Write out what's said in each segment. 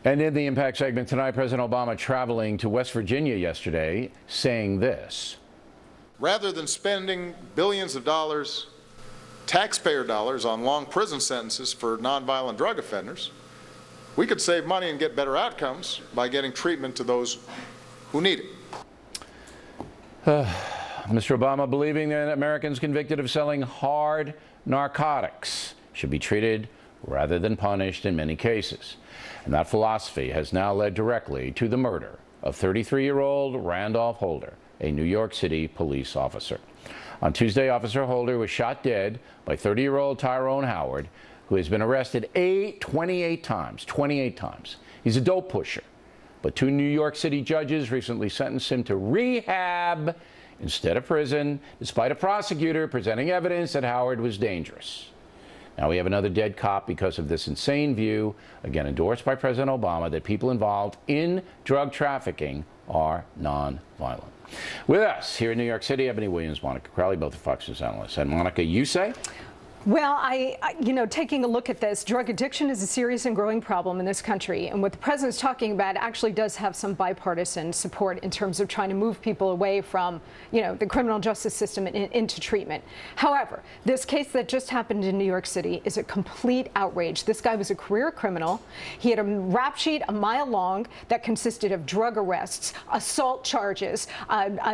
And in the Impact segment tonight, President Obama traveling to West Virginia yesterday, saying this. Rather than spending billions of dollars, taxpayer dollars, on long prison sentences for nonviolent drug offenders, we could save money and get better outcomes by getting treatment to those who need it. Mr. Obama believing that Americans convicted of selling hard narcotics should be treated rather than punished in many cases. And that philosophy has now led directly to the murder of 33-year-old Randolph Holder, a New York City police officer. On Tuesday, Officer Holder was shot dead by 30-year-old Tyrone Howard, who has been arrested 28 times. He's a dope pusher. But two New York City judges recently sentenced him to rehab instead of prison, despite a prosecutor presenting evidence that Howard was dangerous. Now we have another dead cop because of this insane view, again endorsed by President Obama, that people involved in drug trafficking are nonviolent. With us here in New York City, Eboni Williams, Monica Crowley, both are Fox News analysts. And Monica, you say? Well, taking a look at this, drug addiction is a serious and growing problem in this country. And what the president's talking about actually does have some bipartisan support in terms of trying to move people away from, the criminal justice system and into treatment. However, this case that just happened in New York City is a complete outrage. This guy was a career criminal. He had a rap sheet a mile long that consisted of drug arrests, assault charges,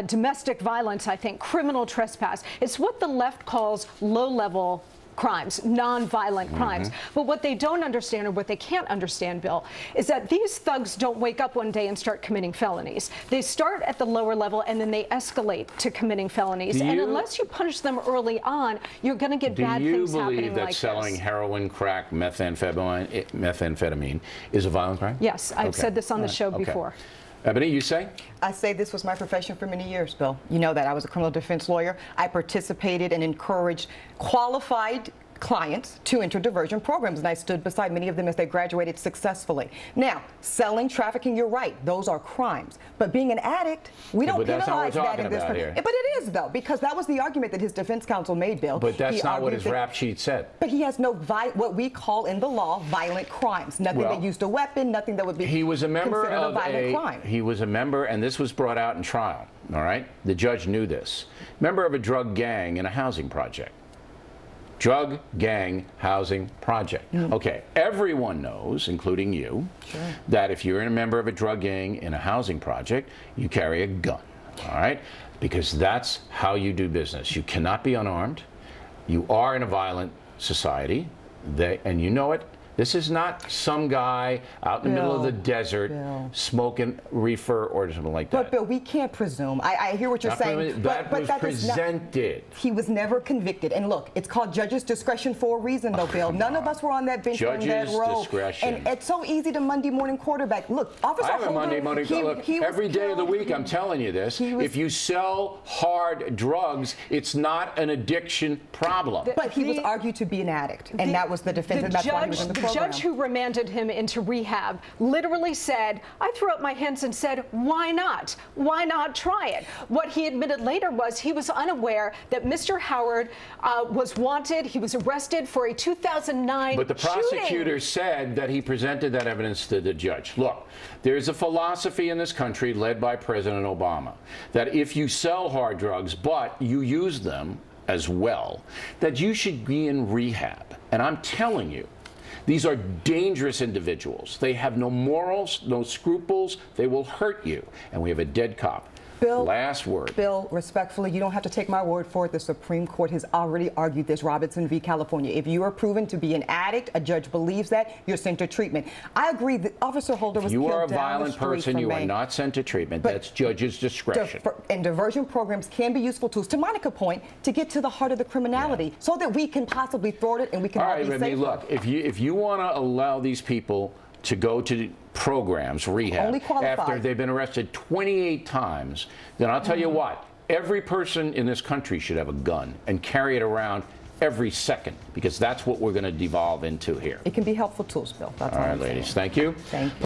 domestic violence, I think, criminal trespass. It's what the left calls low-level crimes, non-violent crimes. But what they don't understand, or what they can't understand, Bill, is that these thugs don't wake up one day and start committing felonies. They start at the lower level and then they escalate to committing felonies. And unless you punish them early on, you're going to get bad things happening like this. Do you believe that selling heroin, crack, methamphetamine is a violent crime? Yes, I've said this on the show before. Eboni, you say? I say this was my profession for many years, Bill. You know that I was a criminal defense lawyer. I participated and encouraged qualified clients to enter diversion programs, and I stood beside many of them as they graduated successfully. Now, selling, trafficking, you're right, those are crimes. But being an addict, we don't penalize that in this country. But it is, though, because that was the argument that his defense counsel made, Bill. But that's not what his rap sheet said. But he has no, what we call in the law, violent crimes. Nothing that used a weapon, nothing that would be he was a member considered of a violent crime. He was a member, and this was brought out in trial, all right? The judge knew this. Member of a drug gang in a housing project. Drug gang housing project. Okay, everyone knows, including you, that if you're a member of a drug gang in a housing project, you carry a gun, all right? Because that's how you do business. You cannot be unarmed. You are in a violent society, and you know it. This is not some guy out in the middle of the desert smoking reefer or something like that. But Bill, we can't presume. I hear what you're saying. That was presented. He was never convicted. And look, it's called judge's discretion for a reason, though, Bill. None of us were on that bench in that row. Judge's discretion. And it's so easy to Monday morning quarterback. Look, Officer Holder, I have a Monday morning look, every day of the week, I'm telling you this. If you sell hard drugs, it's not an addiction problem. But he was argued to be an addict, and that was the defense, and that's why he was in the program. The judge who remanded him into rehab literally said, I threw up my hands and said, why not? Why not try it? What he admitted later was he was unaware that Mr. Howard was wanted. He was arrested for a 2009 But the prosecutor shooting. said that he presented that evidence to the judge. Look, there's a philosophy in this country led by President Obama that if you sell hard drugs, but you use them as well, that you should be in rehab. And I'm telling you, these are dangerous individuals. They have no morals, no scruples. They will hurt you. And we have a dead cop. Bill, last word. Bill, respectfully, you don't have to take my word for it. The Supreme Court has already argued this, Robinson v. California. If you are proven to be an addict, a judge believes that, you're sent to treatment. I agree that Officer Holder was killed down the street from me. You are a violent person, you are not sent to treatment. That's judge's discretion. And diversion programs can be useful tools, to Monica's point, to get to the heart of the criminality so that we can possibly thwart it and we can all be safer. Look, if you want to allow these people to go to programs, rehab, after they've been arrested 28 times, then I'll tell you what, every person in this country should have a gun and carry it around every second, because that's what we're going to devolve into here. It can be helpful tools, Bill. That's all right, ladies. Thank you. Thank you.